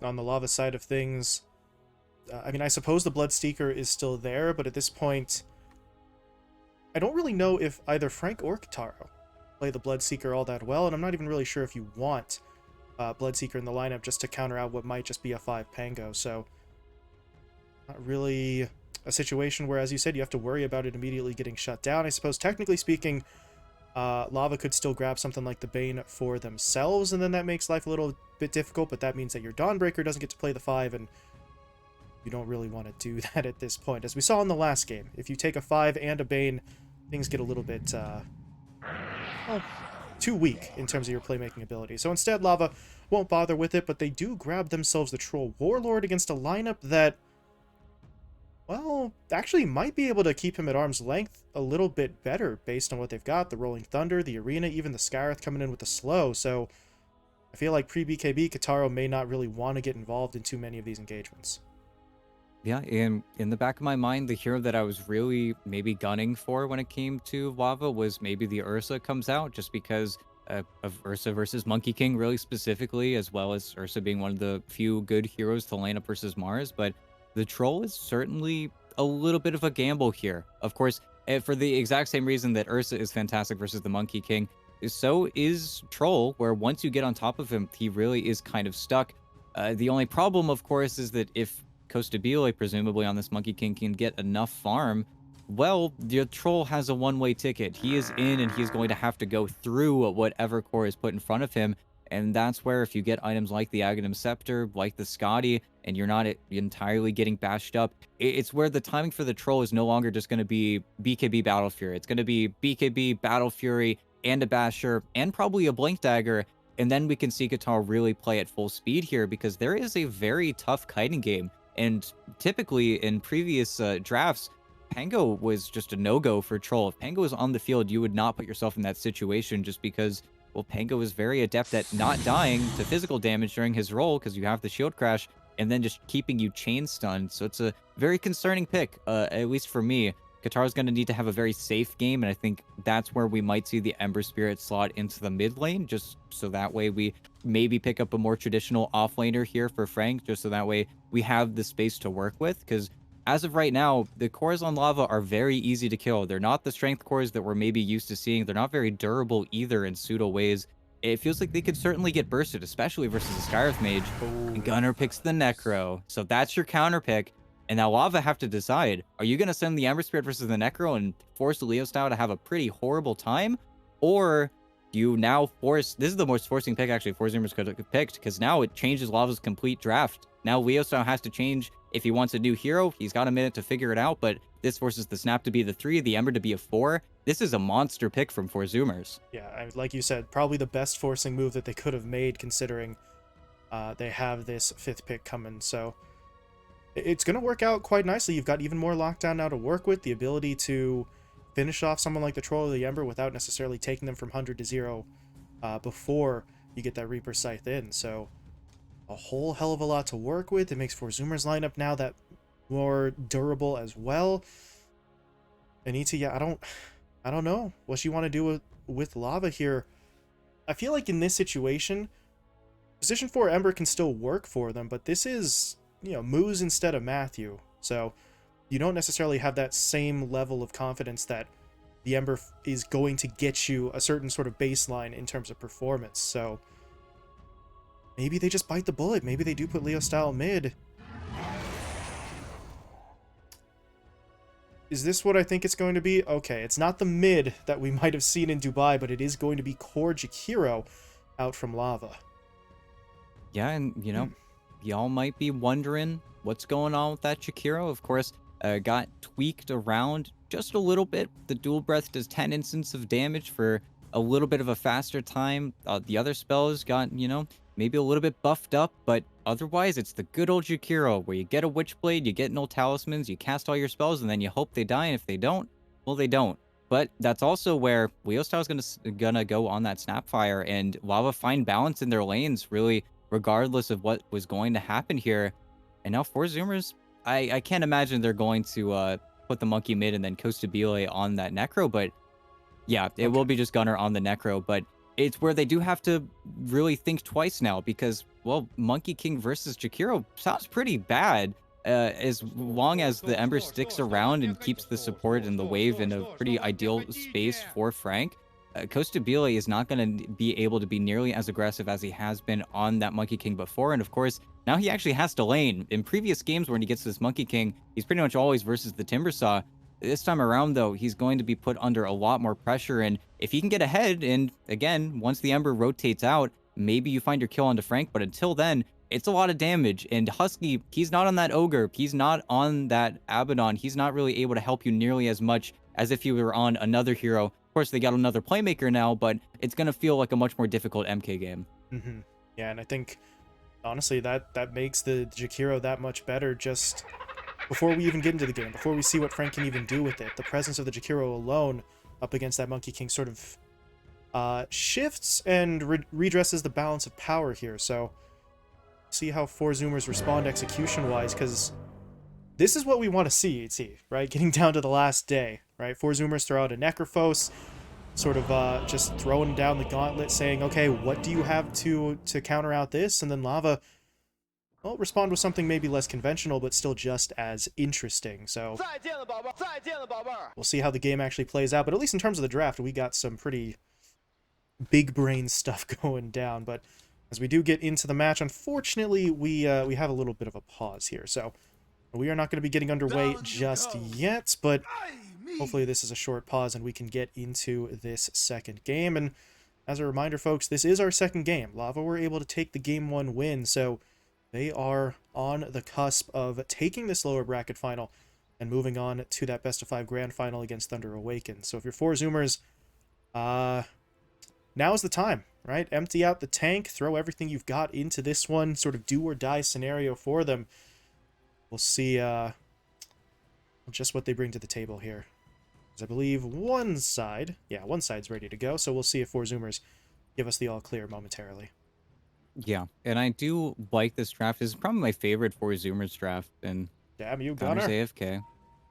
on the lava side of things. I mean, I suppose the Bloodseeker is still there, but at this point, I don't really know if either Frank or Kitaro play the Bloodseeker all that well, and I'm not even really sure if you want Bloodseeker in the lineup just to counter out what might just be a 5 Pango, so not really a situation where, as you said, you have to worry about it immediately getting shut down. I suppose, technically speaking, Lava could still grab something like the Bane for themselves, and then that makes life a little bit difficult, but that means that your Dawnbreaker doesn't get to play the 5, and you don't really want to do that at this point. As we saw in the last game, if you take a 5 and a Bane, things get a little bit, well, too weak in terms of your playmaking ability. So instead, Lava won't bother with it, but they do grab themselves the Troll Warlord against a lineup that, well, actually might be able to keep him at arm's length a little bit better based on what they've got. The Rolling Thunder, the Arena, even the Scarith coming in with the slow. So I feel like pre-BKB, Kitaro may not really want to get involved in too many of these engagements. Yeah, in the back of my mind, the hero that I was really maybe gunning for when it came to Lava was maybe the Ursa comes out, just because of Ursa versus Monkey King really specifically, as well as Ursa being one of the few good heroes to line up versus Mars. But the Troll is certainly a little bit of a gamble here. Of course, for the exact same reason that Ursa is fantastic versus the Monkey King, so is Troll, where once you get on top of him, he really is kind of stuck. The only problem, of course, is that if Costabile, presumably on this Monkey King, can get enough farm, well, the Troll has a one-way ticket. He is in, and he's going to have to go through whatever core is put in front of him. And that's where, if you get items like the Aghanim Scepter, like the Scotty, and you're not entirely getting bashed up, it's where the timing for the Troll is no longer just going to be BKB Battle Fury. It's going to be BKB Battle Fury and a Basher and probably a Blink Dagger. And then we can see Qatar really play at full speed here, because there is a very tough kiting game. And typically in previous drafts, Pango was just a no-go for Troll. If Pango was on the field, you would not put yourself in that situation, just because, well, Pango is very adept at not dying to physical damage during his role, because you have the shield crash, and then just keeping you chain stunned. So it's a very concerning pick, at least for me. Qatar's going to need to have a very safe game, and I think that's where we might see the Ember Spirit slot into the mid lane, just so that way we maybe pick up a more traditional offlaner here for Frank, just so that way we have the space to work with, because as of right now, the cores on Lava are very easy to kill. They're not the strength cores that we're maybe used to seeing. They're not very durable either in pseudo ways. It feels like they could certainly get bursted, especially versus the Skyrith Mage. And Gunnar picks the Necro, so that's your counter pick. And now Lava have to decide, are you going to send the Ember Spirit versus the Necro and force the Leo Style to have a pretty horrible time? Or do you now force, this is the most forcing pick actually ForZoomers could have picked, because now it changes Lava's complete draft. Now Leo Style has to change. If he wants a new hero, he's got a minute to figure it out, but this forces the Snap to be the 3, the Ember to be a 4. This is a monster pick from ForZoomers. Yeah, like you said, probably the best forcing move that they could have made, considering they have this 5th pick coming, so it's going to work out quite nicely. You've got even more lockdown now to work with, the ability to finish off someone like the Troll or the Ember without necessarily taking them from 100 to 0 before you get that Reaper Scythe in. So a whole hell of a lot to work with. It makes ForZoomers lineup now that more durable as well. Anita, yeah, I don't know what you want to do with Lava here. I feel like in this situation, position 4 Ember can still work for them, but this is, you know, Moose instead of Matthew. So you don't necessarily have that same level of confidence that the Ember is going to get you a certain sort of baseline in terms of performance. So maybe they just bite the bullet. Maybe they do put Leo Style mid. Is this what I think it's going to be? Okay, it's not the mid that we might have seen in Dubai, but it is going to be Core Jakiro out from Lava. Yeah, and, you know, y'all might be wondering what's going on with that Jakiro. Of course, got tweaked around just a little bit. The Dual Breath does 10 instances of damage for a little bit of a faster time. The other spells got, you know, maybe a little bit buffed up, but otherwise it's the good old Jakiro, where you get a Witchblade, you get no talismans, you cast all your spells, and then you hope they die, and if they don't, well, they don't. But that's also where Leo Style is gonna go on that Snapfire, and Lava find balance in their lanes, really, regardless of what was going to happen here. And now ForZoomers, I can't imagine they're going to put the Monkey mid and then Costabile on that Necro, but yeah, it will be just Gunnar on the Necro, but it's where they do have to really think twice now, because well, Monkey King versus Jakiro sounds pretty bad. As long as the Ember sticks around and keeps the support and the wave in a pretty ideal space for Frank, Costa Bile is not going to be able to be nearly as aggressive as he has been on that Monkey King before. And of course, now he actually has to lane. In previous games when he gets this Monkey King, he's pretty much always versus the Timbersaw. This time around, though, he's going to be put under a lot more pressure. And if he can get ahead, and again, once the Ember rotates out, maybe you find your kill onto Frank. But until then, it's a lot of damage. And Husky, he's not on that Ogre. He's not on that Abaddon. He's not really able to help you nearly as much as if you were on another hero. Of course, they got another playmaker now, but it's going to feel like a much more difficult MK game. Yeah, and I think, honestly, that makes the Jakiro that much better just before we even get into the game, before we see what Frank can even do with it. The presence of the Jakiro alone up against that Monkey King sort of shifts and redresses the balance of power here. So see how 4Zoomers respond execution-wise, because this is what we want to see, right? Getting down to the last day, right? 4Zoomers throw out a Necrophos, sort of just throwing down the gauntlet, saying, okay, what do you have to counter out this? And then Lava, well, respond with something maybe less conventional, but still just as interesting. So we'll see how the game actually plays out. But at least in terms of the draft, we got some pretty big brain stuff going down. But as we do get into the match, unfortunately, we have a little bit of a pause here. So we are not going to be getting underway just yet, but hopefully this is a short pause and we can get into this second game. And as a reminder, folks, this is our second game. Lava were able to take the Game 1 win, so they are on the cusp of taking this lower bracket final and moving on to that best of 5 grand final against Thunder Awakened. So if you're 4Zoomers, now is the time, right? Empty out the tank, throw everything you've got into this one, sort of do or die scenario for them. We'll see just what they bring to the table here. Because I believe one side's ready to go, so we'll see if 4Zoomers give us the all clear momentarily. Yeah, and I do like this draft. This is probably my favorite 4Zoomers draft, and Damn you, Gunner's Gunner. AFK.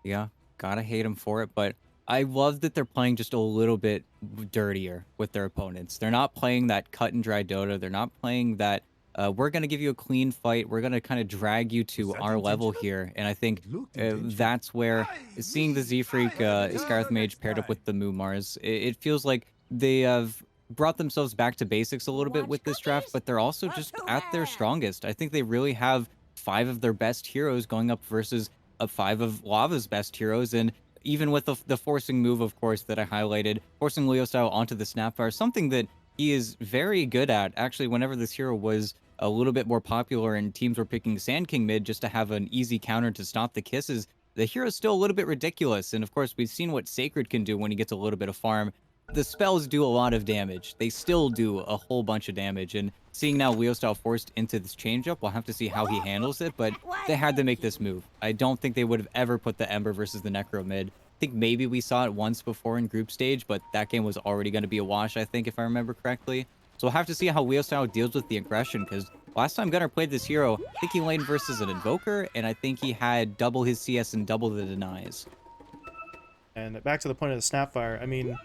Yeah, gotta hate him for it, but I love that they're playing just a little bit dirtier with their opponents. They're not playing that cut and dry Dota. They're not playing that, we're going to give you a clean fight. We're going to kind of drag you to our level here. And I think that's where seeing the Z-Freak Scarith Mage paired up with the Mumars, it feels like they have brought themselves back to basics a little bit with this draft, but they're also just at their strongest. I think they really have 5 of their best heroes going up versus 5 of Lava's best heroes. And even with the forcing move, of course, that I highlighted, forcing Leo style onto the Snapfire, something that he is very good at. Actually, whenever this hero was a little bit more popular and teams were picking Sand King mid just to have an easy counter to stop the kisses, the hero's still a little bit ridiculous. And of course, we've seen what Sacred can do when he gets a little bit of farm. The spells do a lot of damage. They still do a whole bunch of damage. And seeing now Leo style forced into this changeup, we'll have to see how he handles it. But they had to make this move. I don't think they would have ever put the Ember versus the Necro mid. I think maybe we saw it once before in group stage, but that game was already going to be a wash, I think, if I remember correctly. So we'll have to see how Leo style deals with the aggression, because last time Gunner played this hero, I think he laned versus an Invoker, and I think he had double his CS and double the denies. And back to the point of the Snapfire, I mean,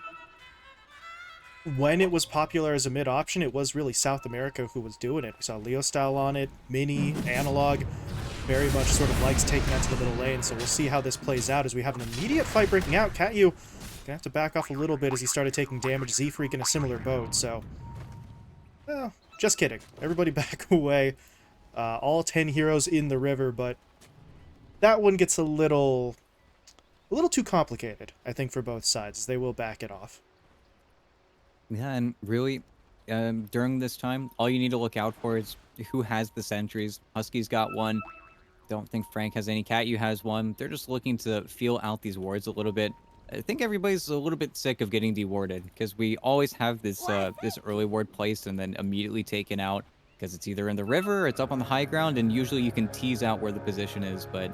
when it was popular as a mid option, it was really South America who was doing it. We saw Leo style on it, Mini, Analog, very much sort of likes taking that to the middle lane. So we'll see how this plays out as we have an immediate fight breaking out. Catyu gonna have to back off a little bit as he started taking damage. Z-Freak in a similar boat, so... Well, just kidding. Everybody back away. All 10 heroes in the river, but that one gets a little too complicated, I think, for both sides, as they will back it off. Yeah, and really, during this time, all you need to look out for is who has the sentries. Husky's got one. Don't think Frank has any. Catyu has one. They're just looking to feel out these wards a little bit. I think everybody's a little bit sick of getting dewarded, because we always have this this early ward placed and then immediately taken out, because it's either in the river or it's up on the high ground, and usually you can tease out where the position is, but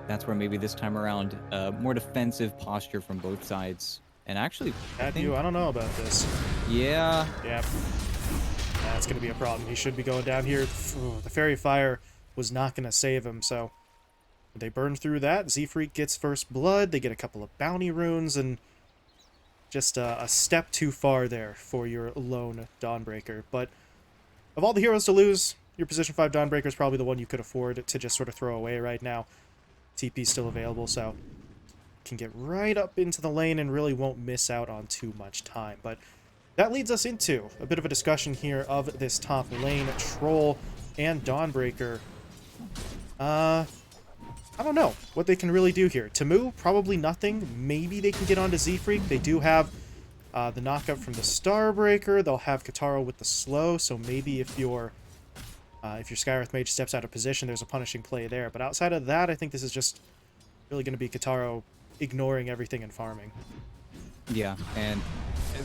that's where maybe this time around, more defensive posture from both sides. And actually, I don't know about this. Yeah. Yep. That's going to be a problem. He should be going down here. The Fairy Fire was not going to save him, so they burn through that. Z-Freak gets first blood. They get a couple of bounty runes, and just a step too far there for your lone Dawnbreaker. But of all the heroes to lose, your position 5 Dawnbreaker is probably the one you could afford to just sort of throw away right now. TP's still available, so can get right up into the lane and really won't miss out on too much time. But that leads us into a bit of a discussion here of this top lane. Troll and Dawnbreaker. I don't know what they can really do here. Tamu, probably nothing. Maybe they can get onto Z-Freak. They do have the knockup from the Starbreaker. They'll have Kataro with the slow, so maybe if your Skywrath Mage steps out of position, there's a punishing play there. But outside of that, I think this is just really going to be Kataro ignoring everything and farming. Yeah, and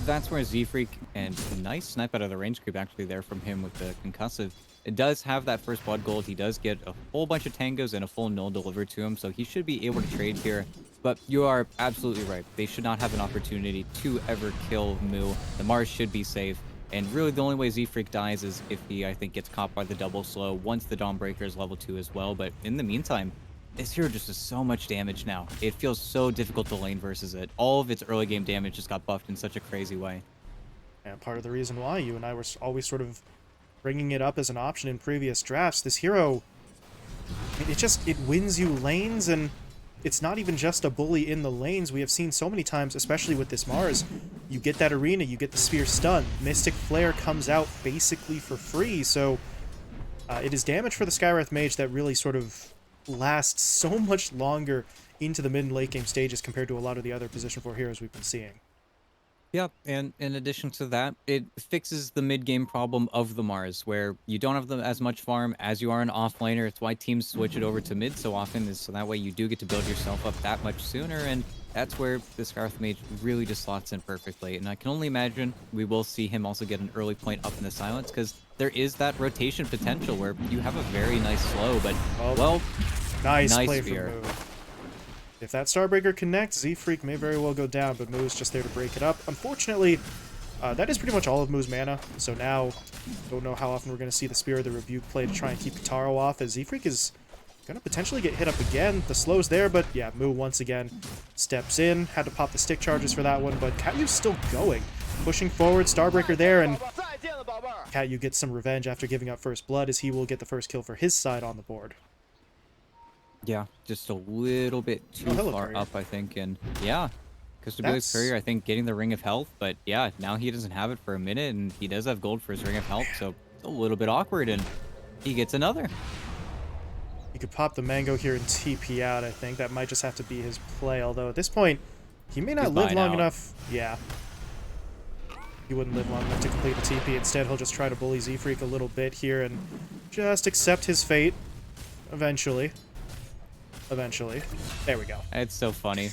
that's where Z-Freak, and nice snipe out of the range creep actually there from him with the concussive. It does have that first blood gold. He does get a whole bunch of tangos and a full null delivered to him, so he should be able to trade here. But you are absolutely right. They should not have an opportunity to ever kill Mu. The Mars should be safe. And really the only way Z-Freak dies is if he, I think, gets caught by the double slow once the Dawnbreaker is level 2 as well. But in the meantime, this hero just does so much damage now. It feels so difficult to lane versus it. All of its early game damage just got buffed in such a crazy way. And part of the reason why you and I were always sort of bringing it up as an option in previous drafts, this hero, I mean, it wins you lanes, and it's not even just a bully in the lanes. We have seen so many times, especially with this Mars, you get that arena, you get the spear stun. Mystic Flare comes out basically for free, so it is damage for the Skywrath Mage that really sort of lasts so much longer into the mid and late game stages compared to a lot of the other position 4 heroes we've been seeing. Yep, and in addition to that, it fixes the mid-game problem of the Mars, where you don't have as much farm as you are an off-laner. It's why teams switch it over to mid so often, is so that way you do get to build yourself up that much sooner, and that's where the Skywrath Mage really just slots in perfectly. And I can only imagine we will see him also get an early point up in the silence, because there is that rotation potential where you have a very nice slow, but, well, nice play spear. from Mu. If that Starbreaker connects, Z-Freak may very well go down, but Mu's just there to break it up. Unfortunately, that is pretty much all of Mu's mana, so now don't know how often we're going to see the Spear of the Rebuke play to try and keep Kataro off, as Z-Freak is going to potentially get hit up again. The slow's there, but yeah, Mu once again steps in. Had to pop the stick charges for that one, but Katyu's still going. Pushing forward, Starbreaker there, and Katyu gets some revenge after giving up first blood, as he will get the first kill for his side on the board. Yeah, just a little bit too far up, I think, and yeah, Custobilus Courier, I think, getting the Ring of Health, but yeah, now he doesn't have it for a minute, and he does have gold for his Ring of Health, so it's a little bit awkward, and he gets another. He could pop the Mango here and TP out, I think. That might just have to be his play, although at this point, he may not live long enough. Yeah. He wouldn't live long enough to complete the TP. Instead, he'll just try to bully Z-Freak a little bit here and just accept his fate eventually. There we go. It's so funny.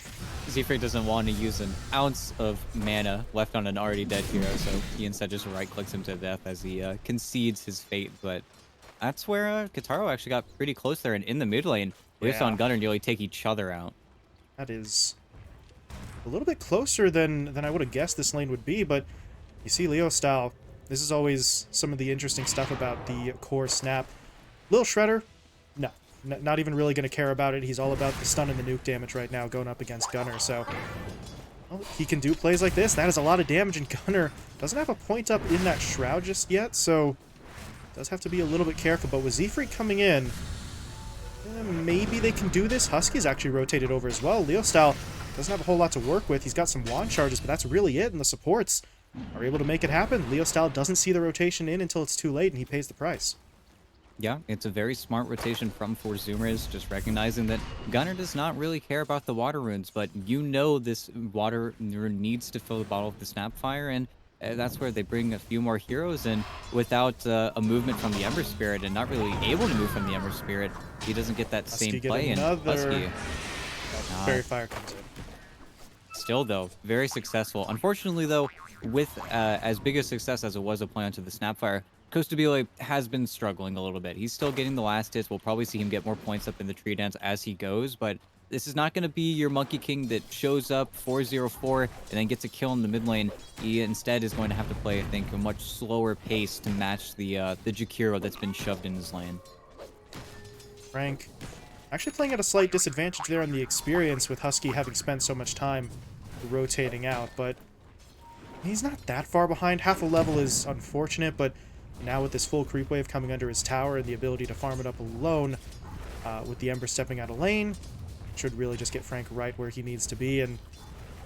Z-Freak doesn't want to use an ounce of mana left on an already dead hero, so he instead just right-clicks him to death as he concedes his fate. But that's where Kataro actually got pretty close there, and in the mid lane, Lisa and Gunnar nearly take each other out. That is a little bit closer than I would have guessed this lane would be, but you see Leo style. This is always some of the interesting stuff about the core snap. Lil Shredder, no. Not even really going to care about it. He's all about the stun and the nuke damage right now going up against Gunnar. So well, he can do plays like this. That is a lot of damage, and Gunnar doesn't have a point up in that Shroud just yet, so does have to be a little bit careful. But with Z-Freak coming in, maybe they can do this. Husky's actually rotated over as well. Leo Style doesn't have a whole lot to work with. He's got some wand charges, but that's really it, and the supports are able to make it happen. Leo Style doesn't see the rotation in until it's too late, and he pays the price. Yeah, it's a very smart rotation from Zoomers, just recognizing that Gunnar does not really care about the water runes, but you know this water rune needs to fill the bottle of the Snapfire, and that's where they bring a few more heroes, and without a movement from the Ember Spirit, and not really able to move from the Ember Spirit, he doesn't get that same play, and Husky... Fairy Fire comes in. Still, though, very successful. Unfortunately, though, with as big a success as it was a play onto the Snapfire, Costabile has been struggling a little bit. He's still getting the last hits. We'll probably see him get more points up in the tree dance as he goes, but this is not going to be your Monkey King that shows up 4-0-4 and then gets a kill in the mid lane. He instead is going to have to play, I think, a much slower pace to match the Jakiro that's been shoved in his lane. Frank actually playing at a slight disadvantage there on the experience with Husky having spent so much time rotating out, but he's not that far behind. Half a level is unfortunate, but Now with this full creep wave coming under his tower and the ability to farm it up alone, with the Ember stepping out of lane, should really just get Frank right where he needs to be, and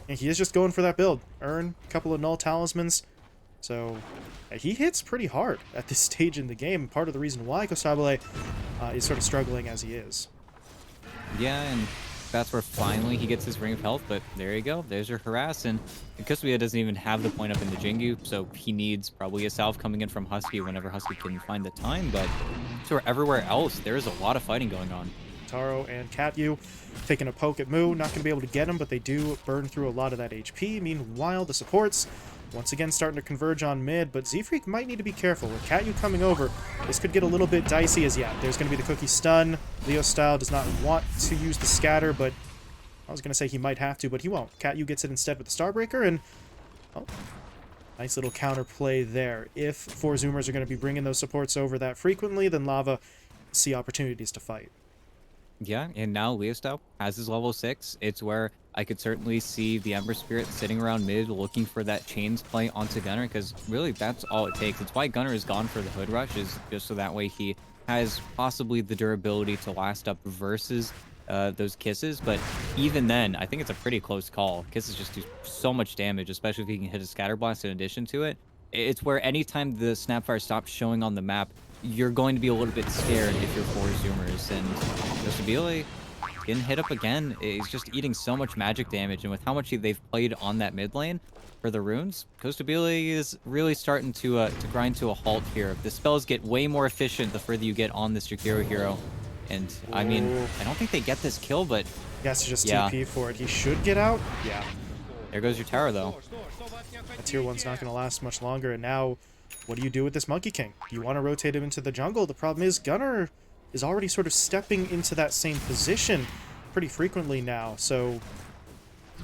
he is just going for that build. Earn a couple of null talismans, so he hits pretty hard at this stage in the game. Part of the reason why Costabile is sort of struggling as he is. Yeah, and that's where finally he gets his Ring of Health, but there you go. There's your harass, and Kusubia doesn't even have the point up in the Jingu, so he needs probably a salve coming in from Husky whenever Husky can find the time, but so everywhere else, there is a lot of fighting going on. Taro and Katyu taking a poke at Mu, not going to be able to get him, but they do burn through a lot of that HP. Meanwhile, the supports, once again, starting to converge on mid, but Z-Freak might need to be careful. With Katyu coming over, this could get a little bit dicey as, yeah, there's going to be the cookie stun. Leo Style does not want to use the scatter, but I was going to say he might have to, but he won't. Katyu gets it instead with the Starbreaker, and oh, nice little counterplay there. If 4 Zoomers are going to be bringing those supports over that frequently, then Lava see opportunities to fight. Yeah, and now Leostyle has his level 6. It's where I could certainly see the Ember Spirit sitting around mid looking for that chains play onto Gunner, because really that's all it takes. It's why Gunner is gone for the Hood Rush, is just so that way he has possibly the durability to last up versus those Kisses, but even then, I think it's a pretty close call. Kisses just do so much damage, especially if he can hit a Scatter Blast in addition to it. It's where anytime the Snapfire stops showing on the map, you're going to be a little bit scared if you're 4 Zoomers, and Costabile getting hit up again. He's just eating so much magic damage, and with how much they've played on that mid lane for the runes, Costabile is really starting to grind to a halt here. The spells get way more efficient the further you get on this Jakiro hero, and I mean, I don't think they get this kill, but he has to just TP for it. He should get out. Yeah. There goes your tower, though. That tier 1's not going to last much longer, and now what do you do with this Monkey King? You want to rotate him into the jungle. The problem is Gunner is already sort of stepping into that same position pretty frequently now, so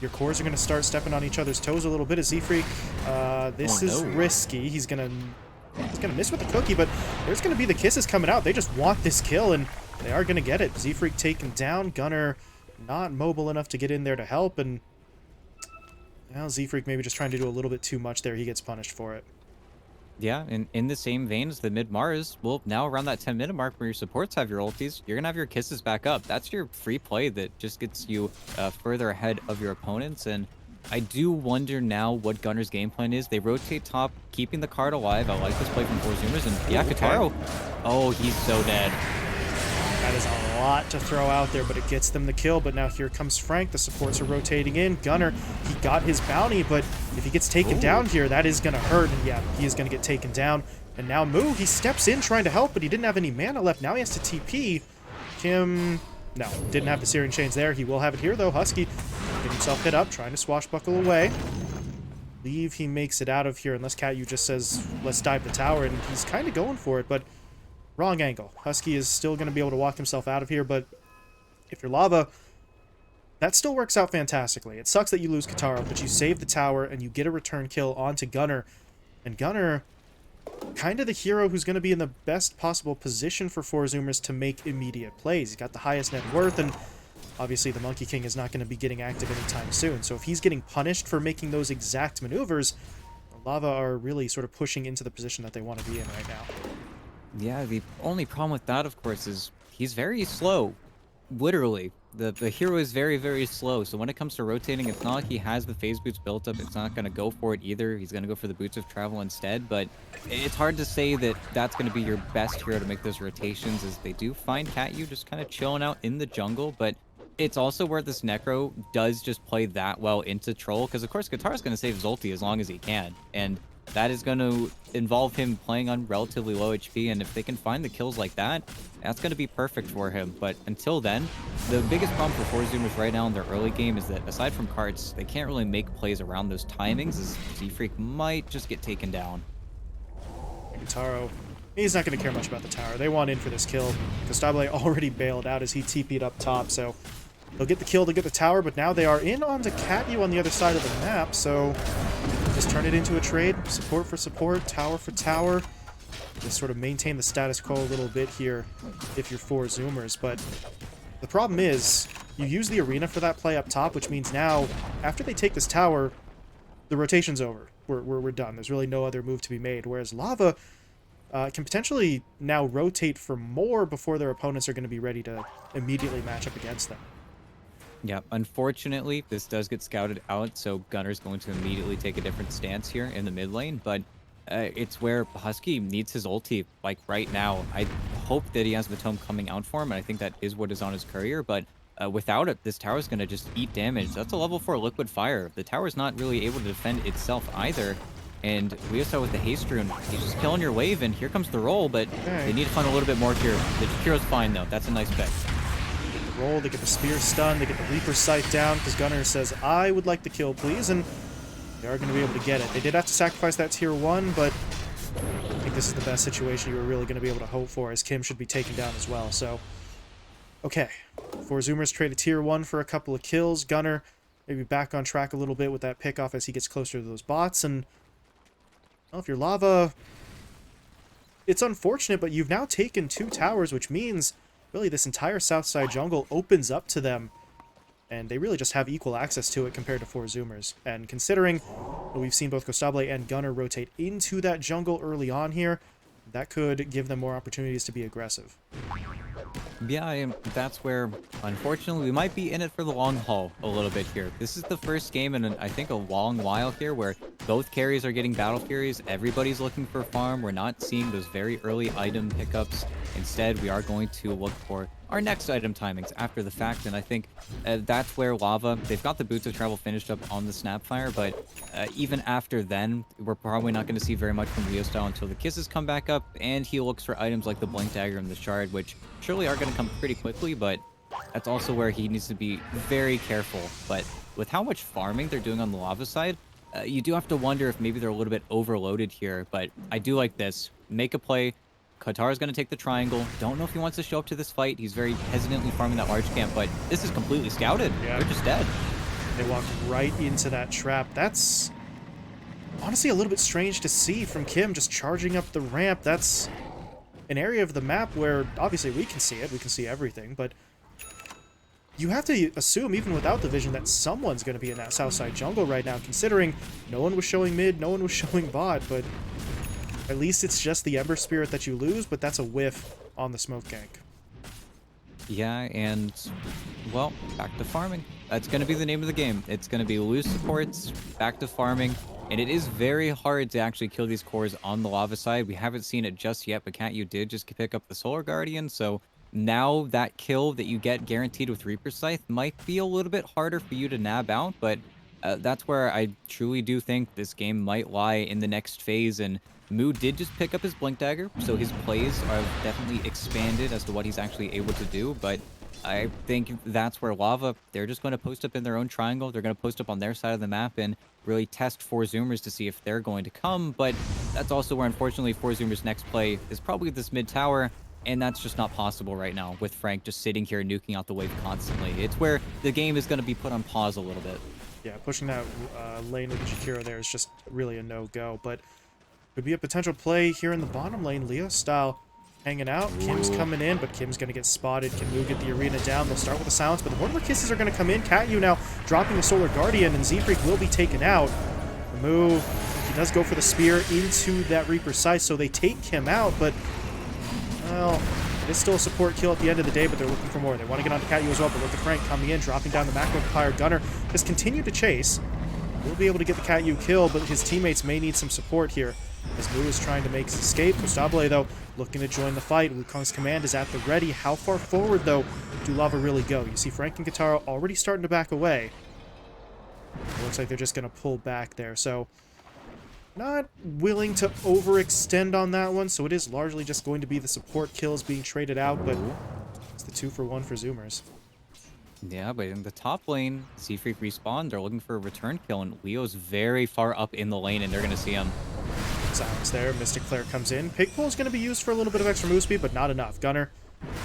your cores are going to start stepping on each other's toes a little bit as Z-Freak. This is risky. He's gonna miss with the cookie, but there's going to be the kisses coming out. They just want this kill, and they are going to get it. Z-Freak taken down. Gunner not mobile enough to get in there to help, and now Z-Freak maybe just trying to do a little bit too much there. He gets punished for it. Yeah, and in the same vein as the mid-Mars, well, now around that 10-minute mark where your supports have your ultis, you're going to have your kisses back up. That's your free play that just gets you further ahead of your opponents, and I do wonder now what Gunner's game plan is. They rotate top, keeping the card alive. I like this play from 4 Zoomers, and yeah, Kataro. Oh, he's so dead. That is a lot to throw out there, but it gets them the kill. But now here comes Frank. The supports are rotating in. Gunner, he got his bounty, but if he gets taken down here, that is going to hurt. And yeah, he is going to get taken down. And now Mu, he steps in trying to help, but he didn't have any mana left. Now he has to TP. Kim, no, didn't have the Searing Chains there. He will have it here, though. Husky get himself hit up, trying to swashbuckle away. Believe he makes it out of here, unless Katyu just says, let's dive the tower, and he's kind of going for it, but wrong angle. Husky is still going to be able to walk himself out of here, but if you're Lava, that still works out fantastically. It sucks that you lose Kataro, but you save the tower and you get a return kill onto Gunner. And Gunner, kind of the hero who's going to be in the best possible position for 4 Zoomers to make immediate plays. He's got the highest net worth, and obviously the Monkey King is not going to be getting active anytime soon. So if he's getting punished for making those exact maneuvers, Lava are really sort of pushing into the position that they want to be in right now. Yeah, the only problem with that, of course, is he's very slow. Literally. The hero is very, very slow. So when it comes to rotating, it's not like he has the phase boots built up. It's not going to go for it either. He's going to go for the boots of travel instead. But it's hard to say that that's going to be your best hero to make those rotations, as they do find Katyu just kind of chilling out in the jungle. But it's also where this Necro does just play that well into Troll, because of course Guitar's going to save his ulti as long as he can. And that is going to involve him playing on relatively low HP, and if they can find the kills like that, that's going to be perfect for him. But until then, the biggest problem for 4 Zoomers right now in their early game is that aside from cards, they can't really make plays around those timings, as Z-Freak might just get taken down. Taro, he's not going to care much about the tower. They want in for this kill. Costabile already bailed out as he TP'd up top, so they'll get the kill to get the tower, but now they are in onto Katyu on the other side of the map, so just turn it into a trade. Support for support, tower for tower. Just sort of maintain the status quo a little bit here if you're 4 Zoomers, but the problem is you use the arena for that play up top, which means now, after they take this tower, the rotation's over. We're done. There's really no other move to be made, whereas Lava, can potentially now rotate for more before their opponents are going to be ready to immediately match up against them. Yeah, unfortunately, this does get scouted out, so Gunner's going to immediately take a different stance here in the mid lane, but it's where Husky needs his ulti, like, right now. I hope that he has Matome coming out for him, and I think that is what is on his courier, but without it, this tower's going to just eat damage. That's a level 4 liquid fire. The tower's not really able to defend itself either, and Leosa with the haste rune, he's just killing your wave, and here comes the roll, but Okay. they need to find a little bit more here. The Jakiro's fine, though. That's a nice pick. Roll, they get the spear stun, they get the Reaper sight down, because Gunner says, I would like the kill, please, and they are going to be able to get it. They did have to sacrifice that tier 1, but I think this is the best situation you were really going to be able to hope for, as Kim should be taken down as well, so... Okay, 4 Zoomers trade a tier 1 for a couple of kills. Gunner maybe back on track a little bit with that pickoff as he gets closer to those bots, and... Well, if you're Lava... It's unfortunate, but you've now taken 2 towers, which means... Really, this entire south side jungle opens up to them, and they really just have equal access to it compared to 4 Zoomers. And considering we've seen both Costable and Gunner rotate into that jungle early on here, that could give them more opportunities to be aggressive. Yeah, and that's where, unfortunately, we might be in it for the long haul a little bit here. This is the first game in, I think, a long while here where both carries are getting Battle Furies. Everybody's looking for farm. We're not seeing those very early item pickups. Instead, we are going to look for our next item timings after the fact, and I think that's where Lava, they've got the Boots of Travel finished up on the Snapfire, but even after then, we're probably not going to see very much from Leo Style until the Kisses come back up, and he looks for items like the Blink Dagger and the Shard, which surely are going to come pretty quickly, but that's also where he needs to be very careful. But with how much farming they're doing on the Lava side, you do have to wonder if maybe they're a little bit overloaded here, but I do like this. Make a play. Qatar's going to take the triangle. Don't know if he wants to show up to this fight. He's very hesitantly farming that large camp, but this is completely scouted. Yeah. They're just dead. They walked right into that trap. That's honestly a little bit strange to see from Kim just charging up the ramp. That's an area of the map where obviously we can see it. We can see everything, but you have to assume, even without the vision, that someone's going to be in that south side jungle right now, considering no one was showing mid, no one was showing bot, but at least it's just the Ember Spirit that you lose, but that's a whiff on the smoke gank. Yeah, and, well, back to farming. That's going to be the name of the game. It's going to be lose supports, back to farming, and it is very hard to actually kill these cores on the Lava side. We haven't seen it just yet, but you did just pick up the Solar Guardian, so now that kill that you get guaranteed with Reaper Scythe might be a little bit harder for you to nab out, but that's where I truly do think this game might lie in the next phase, and Moo did just pick up his Blink Dagger, so his plays are definitely expanded as to what he's actually able to do, but I think that's where Lava, they're just going to post up in their own triangle, they're going to post up on their side of the map and really test 4 Zoomers to see if they're going to come, but that's also where, unfortunately, 4 Zoomers' next play is probably this mid tower, and that's just not possible right now with Frank just sitting here nuking out the wave constantly. It's where the game is going to be put on pause a little bit. Yeah, pushing that lane with the Jakiro there is just really a no-go, but could be a potential play here in the bottom lane. Leo Style hanging out. Kim's coming in, but Kim's going to get spotted. Can Moo get the arena down? They'll start with a silence, but the Mortimer Kisses are going to come in. Katyu now dropping the Solar Guardian, and Z-Freak will be taken out. Moo, he does go for the spear into that Reaper Scythe, so they take Kim out, but, well, it is still a support kill at the end of the day, but they're looking for more. They want to get onto Katyu as well, but with the Frank coming in, dropping down the Macro Empire, Gunner just continue to chase. We'll be able to get the Katyu kill, but his teammates may need some support here, as Moo is trying to make his escape. Costable, though, looking to join the fight. Wukong's command is at the ready. How far forward, though, do Lava really go? You see Frank and Katara already starting to back away. It looks like they're just going to pull back there, so not willing to overextend on that one, so it is largely just going to be the support kills being traded out, but it's the 2-for-1 for Zoomers. Yeah, but in the top lane, Z-Freak respawn, they're looking for a return kill, and Leo's very far up in the lane, and they're going to see him. Silence there. Mystic Flare comes in. Pigpull is going to be used for a little bit of extra move speed, but not enough. Gunner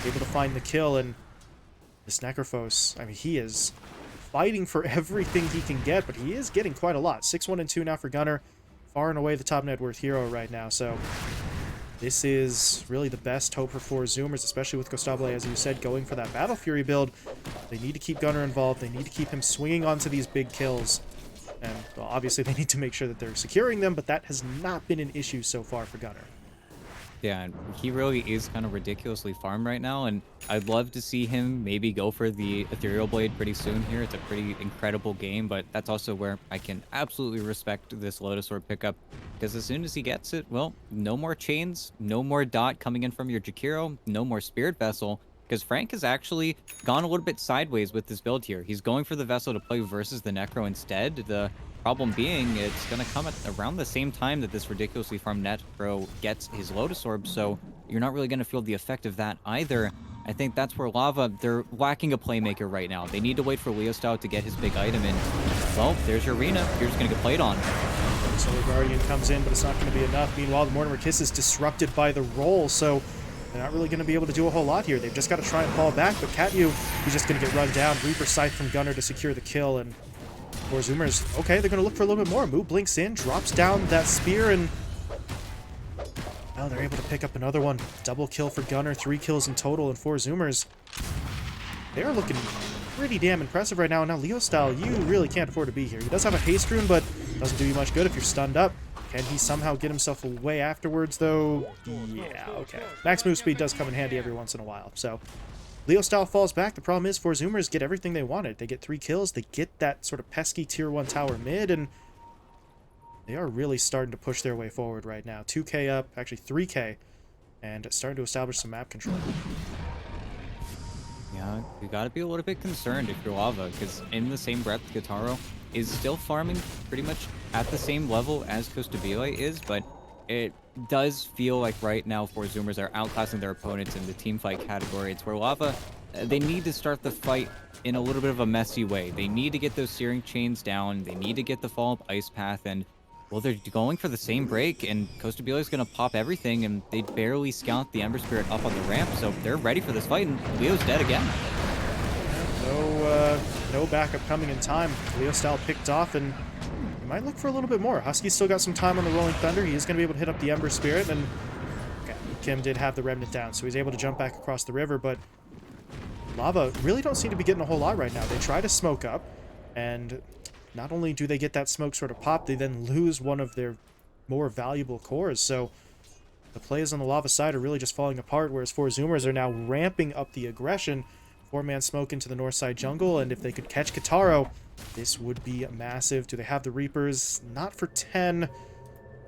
able to find the kill, and this Necrophos, I mean, he is fighting for everything he can get, but he is getting quite a lot. 6-1 and 2 now for Gunner. Far and away the top net worth hero right now, so this is really the best hope for 4 Zoomers, especially with Costable, as you said, going for that Battle Fury build. They need to keep Gunner involved. They need to keep him swinging onto these big kills. And, well, obviously they need to make sure that they're securing them, but that has not been an issue so far for Gunner. Yeah, and he really is kind of ridiculously farmed right now, and I'd love to see him maybe go for the Ethereal Blade pretty soon here. It's a pretty incredible game, but that's also where I can absolutely respect this Lotus Orb pickup, because as soon as he gets it, well, no more chains, no more dot coming in from your Jakiro, no more Spirit Vessel, because Frank has actually gone a little bit sideways with this build here. He's going for the Vessel to play versus the Necro instead. The problem being, it's going to come at around the same time that this ridiculously farmed Necro gets his Lotus Orb, so you're not really going to feel the effect of that either. I think that's where Lava, they're lacking a playmaker right now. They need to wait for Leo Style to get his big item, and, well, there's your arena. You're just going to get played on. Solar Guardian comes in, but it's not going to be enough. Meanwhile, the Mortimer Kiss is disrupted by the roll, so they're not really going to be able to do a whole lot here. They've just got to try and fall back, but Katyu, he's just going to get run down. Reaper Scythe from Gunner to secure the kill, and for Zoomers, okay, they're going to look for a little bit more. Moo blinks in, drops down that spear, and well, they're able to pick up another one. Double kill for Gunner, 3 kills in total, and 4 Zoomers. They are looking pretty damn impressive right now. Now, Leo Style, you really can't afford to be here. He does have a haste rune, but doesn't do you much good if you're stunned up. Can he somehow get himself away afterwards, though? Yeah, okay. Max move speed does come in handy every once in a while, so Leo Style falls back. The problem is, 4 Zoomers get everything they wanted. They get 3 kills, they get that sort of pesky tier 1 tower mid, and they are really starting to push their way forward right now. 2k up, actually 3k, and starting to establish some map control. Yeah, you gotta be a little bit concerned if you're Lava, because in the same breath, Guitarro is still farming pretty much at the same level as Costabile is, but it does feel like right now 4 Zoomers are outclassing their opponents in the team fight category. It's where Lava, they need to start the fight in a little bit of a messy way. They need to get those Searing Chains down, they need to get the follow-up Ice Path, and well, they're going for the same break, and Costabile is going to pop everything, and they barely scout the Ember Spirit up on the ramp, so they're ready for this fight, and Leo's dead again. No backup coming in time. Leo Style picked off, and he might look for a little bit more. Husky's still got some time on the Rolling Thunder. He is going to be able to hit up the Ember Spirit, and okay, Kim did have the Remnant down, so he's able to jump back across the river, but Lava really don't seem to be getting a whole lot right now. They try to smoke up, and not only do they get that smoke sort of pop, they then lose one of their more valuable cores, so the plays on the Lava side are really just falling apart, whereas 4 Zoomers are now ramping up the aggression. 4-man smoke into the north side jungle, and if they could catch Kitaro, this would be massive. Do they have the Reapers? Not for 10,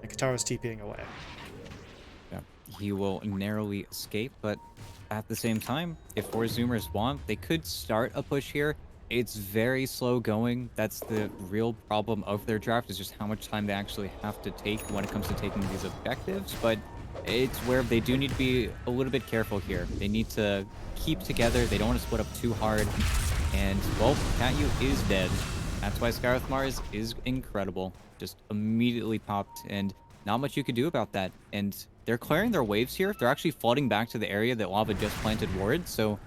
and Kitaro's TPing away. Yeah, he will narrowly escape, but at the same time, if 4 Zoomers want, they could start a push here. It's very slow going. That's the real problem of their draft, is just how much time they actually have to take when it comes to taking these objectives, but it's where they do need to be a little bit careful here. They need to keep together. They don't want to split up too hard. And, well, Katyu is dead. That's why Skywrath Mars is incredible. Just immediately popped, and not much you could do about that. And they're clearing their waves here. They're actually flooding back to the area that Lava just planted wards, so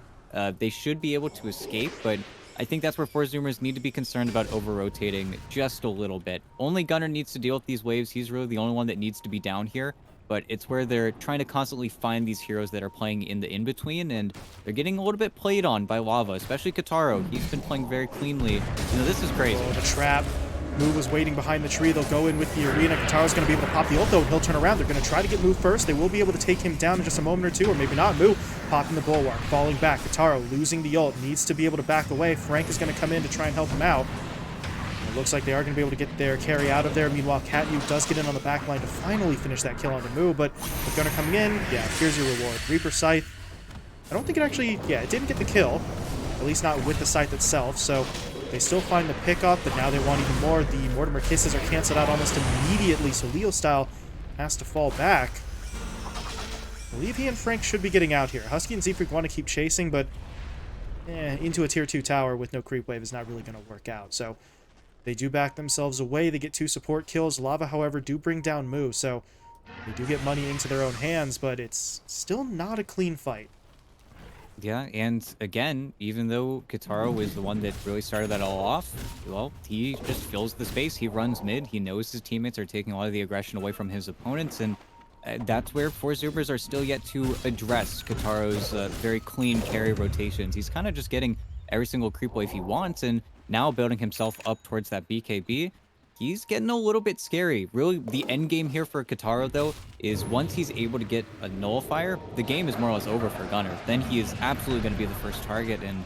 they should be able to escape, but I think that's where 4 Zoomers need to be concerned about over-rotating just a little bit. Only Gunner needs to deal with these waves. He's really the only one that needs to be down here. But it's where they're trying to constantly find these heroes that are playing in the in-between, and they're getting a little bit played on by Lava, especially Kitaro. He's been playing very cleanly. You know, this is crazy. Oh, the trap. Moo was waiting behind the tree. They'll go in with the arena. Kataro's going to be able to pop the ult, though, and he'll turn around. They're going to try to get Moo first. They will be able to take him down in just a moment or two, or maybe not. Moo popping the bulwark, falling back. Kataro losing the ult, needs to be able to back away. Frank is going to come in to try and help him out. It looks like they are going to be able to get their carry out of there. Meanwhile, Katyu does get in on the back line to finally finish that kill on the Moo, but with Gunner coming in, yeah, here's your reward. Reaper Scythe. I don't think it actually, yeah, it didn't get the kill, at least not with the Scythe itself, so they still find the pickup, but now they want even more. The Mortimer Kisses are canceled out almost immediately, so Leo Style has to fall back. I believe he and Frank should be getting out here. Husky and Z-Freak want to keep chasing, but into a tier 2 tower with no creep wave is not really going to work out, so they do back themselves away. They get 2 support kills. Lava, however, do bring down Moo, so they do get money into their own hands, but it's still not a clean fight. Yeah, and again, even though Kitaro is the one that really started that all off, well, he just fills the space. He runs mid. He knows his teammates are taking a lot of the aggression away from his opponents, and that's where 4 Zoomers are still yet to address Kitaro's very clean carry rotations. He's kind of just getting every single creep wave he wants, and now building himself up towards that BKB. he's getting a little bit scary. Really, the end game here for Kataro, though, is once he's able to get a nullifier, the game is more or less over for Gunner. Then he is absolutely going to be the first target, and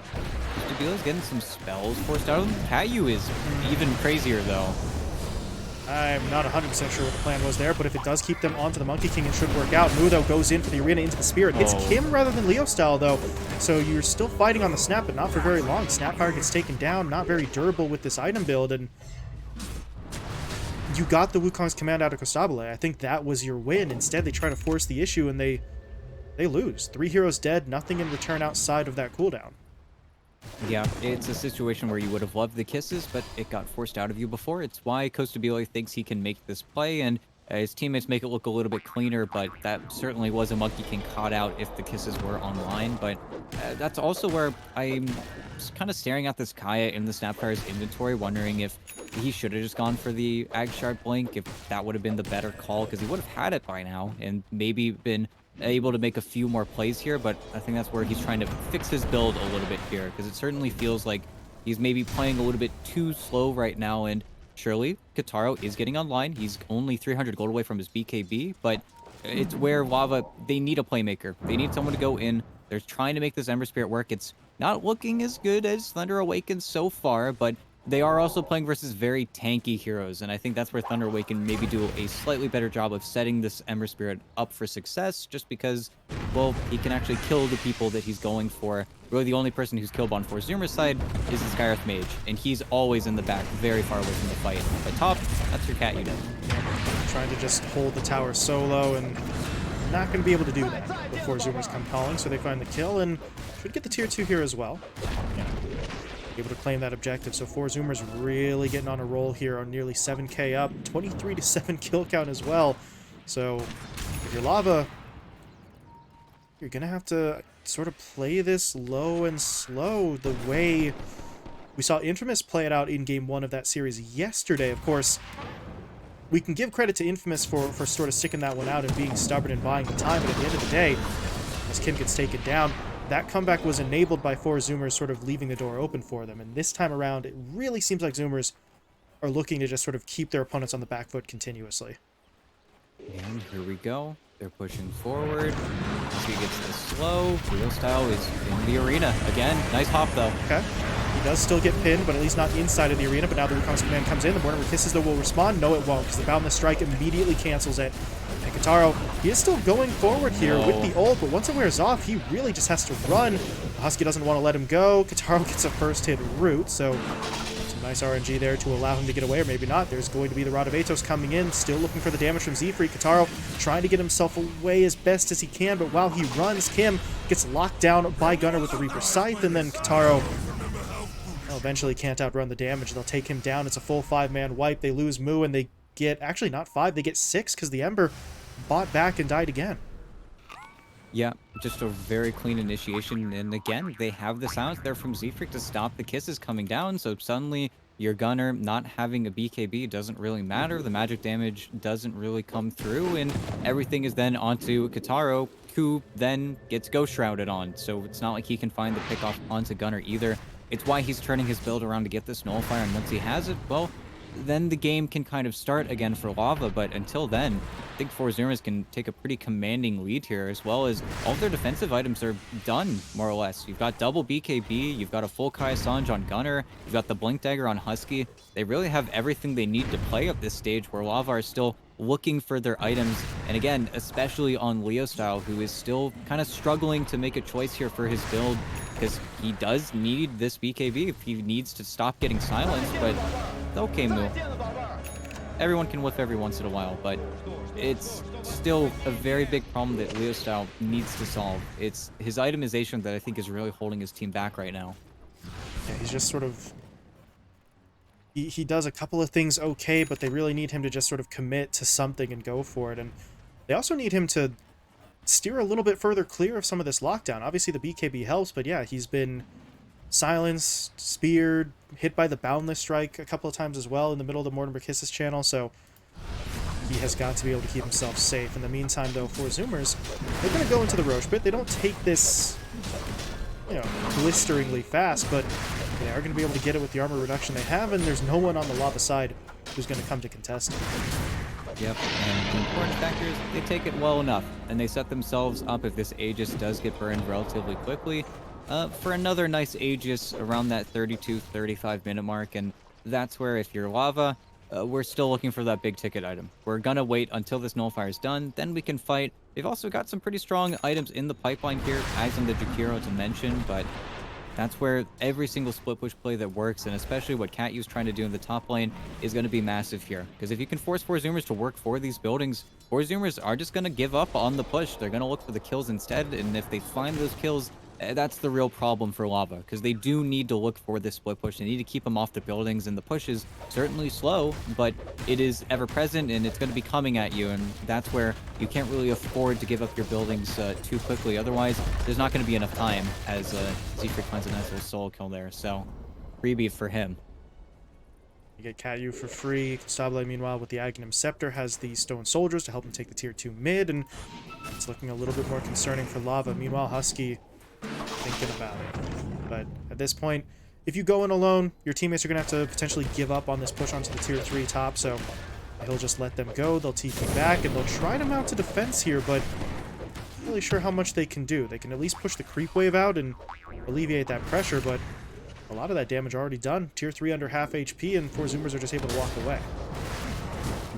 Stabila's getting some spells forced out of him. Caillou is even crazier, though. I'm not 100% sure what the plan was there, but if it does keep them onto the Monkey King, it should work out. Mu, though, goes in for the arena into the Spirit. Hits Kim rather than Leo style, though, so you're still fighting on the Snap, but not for very long. Snapfire gets taken down, not very durable with this item build, and you got the Wukong's command out of Costabile. I think that was your win. Instead, they try to force the issue, and they lose. 3 heroes dead, nothing in return outside of that cooldown. Yeah, it's a situation where you would have loved the kisses, but it got forced out of you before. It's why Costabile thinks he can make this play, and his teammates make it look a little bit cleaner, but that certainly was a Monkey King caught out if the kisses were online. But that's also where I'm kind of staring at this Kaya in the Snapfire's inventory, wondering if he should have just gone for the Ag Shard Blink, if that would have been the better call, because he would have had it by now, and maybe been able to make a few more plays here, but I think that's where he's trying to fix his build a little bit here, because it certainly feels like he's maybe playing a little bit too slow right now, and surely Kataro is getting online. He's only 300 gold away from his BKB, but it's where Lava, they need a playmaker. They need someone to go in. They're trying to make this Ember Spirit work. It's not looking as good as Thunder Awakens so far, but they are also playing versus very tanky heroes, and I think that's where Thunder Awaken maybe do a slightly better job of setting this Ember Spirit up for success, just because, well, he can actually kill the people that he's going for. Really, the only person who's killed on Forzumer's side is the Skyreth Mage, and he's always in the back, very far away from the fight. But top, that's your cat unit. Trying to just hold the tower solo, and not going to be able to do that before Zoomers come calling, so they find the kill, and should get the tier 2 here as well. Yeah. Able to claim that objective. So 4 Zoomers really getting on a roll here on nearly 7k up, 23 to 7 kill count as well. So if you're Lava, you're gonna have to sort of play this low and slow the way we saw Infamous play it out in game 1 of that series yesterday. Of course, we can give credit to Infamous for sort of sticking that one out and being stubborn and buying the time, but at the end of the day, as Kim gets taken down, that comeback was enabled by 4 Zoomers sort of leaving the door open for them. And this time around, it really seems like Zoomers are looking to just sort of keep their opponents on the back foot continuously. And here we go. They're pushing forward. He gets the slow. Real style is in the arena. Again, nice hop though. Okay. He does still get pinned, but at least not inside of the arena. But now the Wukong's command comes in. The Mortimer Kisses, though, will respond. No, it won't, because the Boundless Strike immediately cancels it. And Kataro, he is still going forward here with the ult, but once it wears off, he really just has to run. The Husky doesn't want to let him go. Kataro gets a first hit root, so some nice RNG there to allow him to get away, or maybe not. There's going to be the Rod of Atos coming in, still looking for the damage from Zefree. Kataro trying to get himself away as best as he can, but while he runs, Kim gets locked down by Gunner with the Reaper Scythe, and then Kataro eventually can't outrun the damage. They'll take him down. It's a full 5-man wipe. They lose Mu, and they get, actually not 5, they get 6, because the Ember bought back and died again. Yeah, just a very clean initiation, and again, they have the silence there from Zefree to stop the kisses coming down, so suddenly your Gunner not having a BKB doesn't really matter, the magic damage doesn't really come through, and everything is then onto Kataro, who then gets Ghost Shrouded on, so it's not like he can find the pick off onto Gunner either. It's why he's turning his build around to get this Nullifier, and once he has it, well, then the game can kind of start again for Lava, but until then, I think 4 Zoomers can take a pretty commanding lead here, as well as all of their defensive items are done, more or less. You've got double BKB, you've got a full Kai Sanj on Gunner, you've got the Blink Dagger on Husky. They really have everything they need to play at this stage, where Lava are still looking for their items, and again, especially on Leo Style, who is still kind of struggling to make a choice here for his build, because he does need this BKB if he needs to stop getting silenced, but okay, Mu. Everyone can whiff every once in a while, but it's still a very big problem that Leo Style needs to solve. It's his itemization that I think is really holding his team back right now. Yeah, he's just sort of... He does a couple of things okay, but they really need him to just sort of commit to something and go for it. And they also need him to steer a little bit further clear of some of this lockdown. Obviously, the BKB helps, but yeah, he's been silenced, speared, hit by the Boundless Strike a couple of times as well in the middle of the Mortimer Kisses channel, so he has got to be able to keep himself safe. In the meantime, though, for Zoomers, they're going to go into the Roche Pit. They don't take this, you know, blisteringly fast, but they are going to be able to get it with the armor reduction they have, and there's no one on the Lava side who's going to come to contest it. Yep, and the important factor is they take it well enough, and they set themselves up if this Aegis does get burned relatively quickly for another nice Aegis around that 32-35 minute mark, and that's where if you're Lava, we're still looking for that big ticket item. We're gonna wait until this Nullifier is done, then we can fight. They've also got some pretty strong items in the pipeline here, as in the Jakiro to mention, but that's where every single split push play that works, and especially what Katyu's trying to do in the top lane, is going to be massive here. Because if you can force 4 Zoomers to work for these buildings, 4 Zoomers are just going to give up on the push. They're going to look for the kills instead, and if they find those kills, that's the real problem for Lava. Because they do need to look for this split push. They need to keep them off the buildings, and the push is certainly slow, but it is ever present, and it's going to be coming at you, and that's where you can't really afford to give up your buildings too quickly. Otherwise, there's not going to be enough time, as Zephyr finds a nice little solo kill there. So, freebie for him. You get Katyu for free. Constabulary, meanwhile, with the Aghanim Scepter, has the Stone Soldiers to help him take the tier 2 mid, and it's looking a little bit more concerning for Lava. Meanwhile, Husky thinking about it. But at this point, if you go in alone, your teammates are going to have to potentially give up on this push onto the tier 3 top, so he'll just let them go. They'll TP back, and they'll try to mount a defense here, but I'm not really sure how much they can do. They can at least push the creep wave out and alleviate that pressure, but a lot of that damage already done. Tier 3 under half HP, and 4 Zoomers are just able to walk away.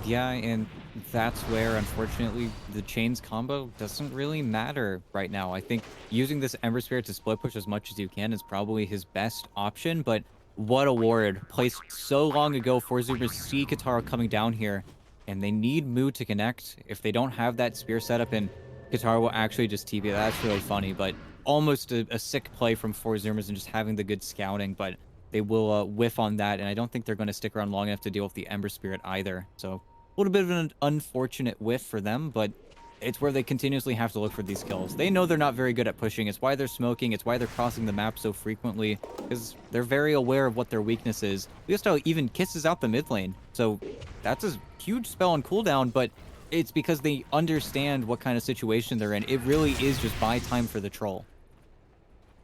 Yeah, and that's where, unfortunately, the Chains combo doesn't really matter right now. I think using this Ember Spirit to split push as much as you can is probably his best option, but what a ward. Placed so long ago, 4 Zoomers see Katara coming down here, and they need Mu to connect. If they don't have that spear setup, and Katara will actually just TP, that's really funny, but almost a sick play from 4 Zoomers and just having the good scouting, but they will whiff on that, and I don't think they're going to stick around long enough to deal with the Ember Spirit either. So a little bit of an unfortunate whiff for them, but it's where they continuously have to look for these kills. They know they're not very good at pushing. It's why they're smoking. It's why they're crossing the map so frequently, because they're very aware of what their weakness is. Listo even kisses out the mid lane, so that's a huge spell on cooldown, but it's because they understand what kind of situation they're in. It really is just buy time for the troll.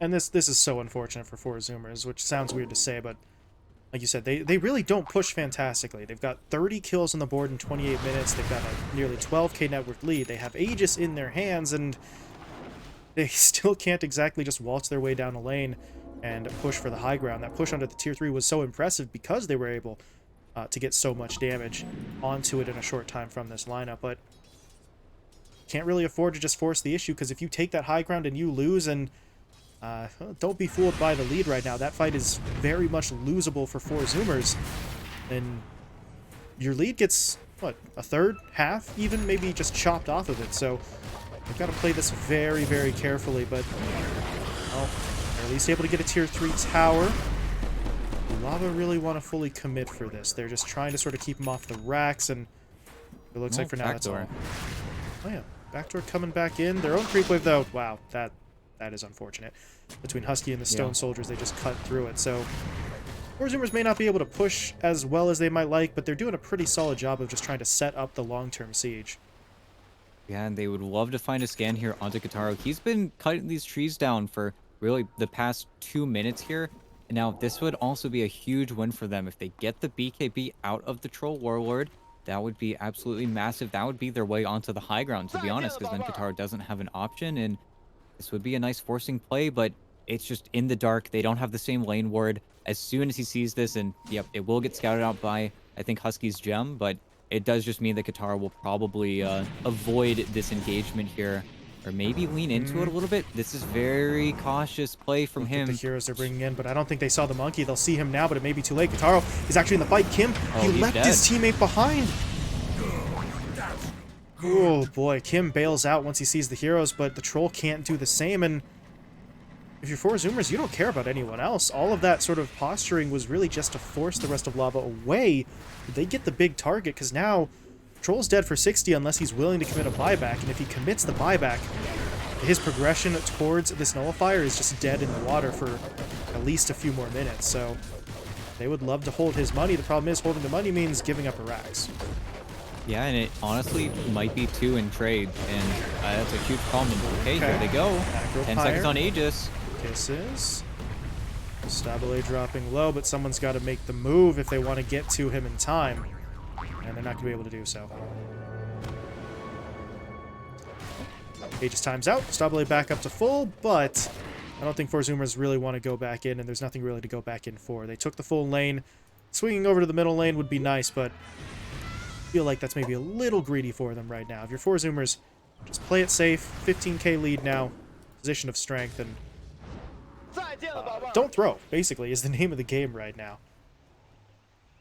And this is so unfortunate for 4 Zoomers, which sounds weird to say, but like you said, they really don't push fantastically. They've got 30 kills on the board in 28 minutes. They've got a nearly 12k network lead. They have Aegis in their hands, and they still can't exactly just waltz their way down a lane and push for the high ground. That push onto the tier 3 was so impressive because they were able to get so much damage onto it in a short time from this lineup, but can't really afford to just force the issue, because if you take that high ground and you lose, and don't be fooled by the lead right now. That fight is very much losable for 4 Zoomers. And your lead gets, what, a third, half, even maybe just chopped off of it. So you've got to play this very, very carefully. But, well, they're at least able to get a tier 3 tower. Lava really want to fully commit for this. They're just trying to sort of keep them off the racks, and it looks like for now that's all. Oh yeah, backdoor coming back in. Their own creep wave, though. Wow, that is unfortunate. Between Husky and the Stone Soldiers, they just cut through it. So 4 Zoomers may not be able to push as well as they might like, but they're doing a pretty solid job of just trying to set up the long-term siege. Yeah, and they would love to find a scan here onto Kataro. He's been cutting these trees down for really the past 2 minutes here. Now, this would also be a huge win for them. If they get the BKB out of the Troll Warlord, that would be absolutely massive. That would be their way onto the high ground, to be honest, because then Kataro doesn't have an option, and this would be a nice forcing play, but it's just in the dark. They don't have the same lane ward. As soon as he sees this, and yep, it will get scouted out by, I think, Husky's gem, but it does just mean that Katara will probably avoid this engagement here, or maybe lean into it a little bit. This is very cautious play from him. The heroes they're bringing in, but I don't think they saw the monkey. They'll see him now, but it may be too late. Kataro is actually in the fight. Kim, he left his teammate behind. Oh boy, Kim bails out once he sees the heroes, but the troll can't do the same, and if you're 4 Zoomers, you don't care about anyone else. All of that sort of posturing was really just to force the rest of Lava away. They get the big target, because now Troll's dead for 60 unless he's willing to commit a buyback, and if he commits the buyback, his progression towards this nullifier is just dead in the water for at least a few more minutes, so they would love to hold his money. The problem is holding the money means giving up a Rax. Yeah, and it honestly might be 2 in trade, and that's a huge problem. Okay, here they go. 10 seconds on Aegis. Kisses. Stabile dropping low, but someone's got to make the move if they want to get to him in time. and they're not going to be able to do so. Aegis time's out. Stabile back up to full, but I don't think Zoomers really want to go back in, and there's nothing really to go back in for. They took the full lane. Swinging over to the middle lane would be nice, but I feel like that's maybe a little greedy for them right now. If you're Zoomers, just play it safe. 15k lead now. Position of strength, and don't throw, basically, is the name of the game right now.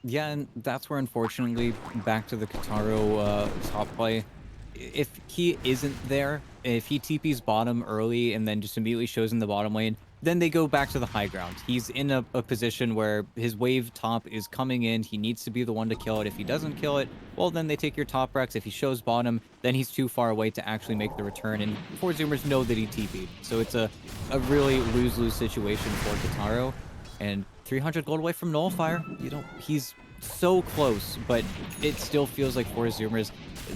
Yeah, and that's where, unfortunately, back to the Kataro top play. If he isn't there, if he TP's bottom early and then just immediately shows in the bottom lane, then they go back to the high ground. He's in a position where his wave top is coming in. He needs to be the one to kill it. If he doesn't kill it, well, then they take your top Rex. If he shows bottom, then he's too far away to actually make the return. And Zoomers know that he TP'd. So it's a really lose-lose situation for Kataro. And 300 gold away from Nullifier. He's so close, but it still feels like for Zoomers,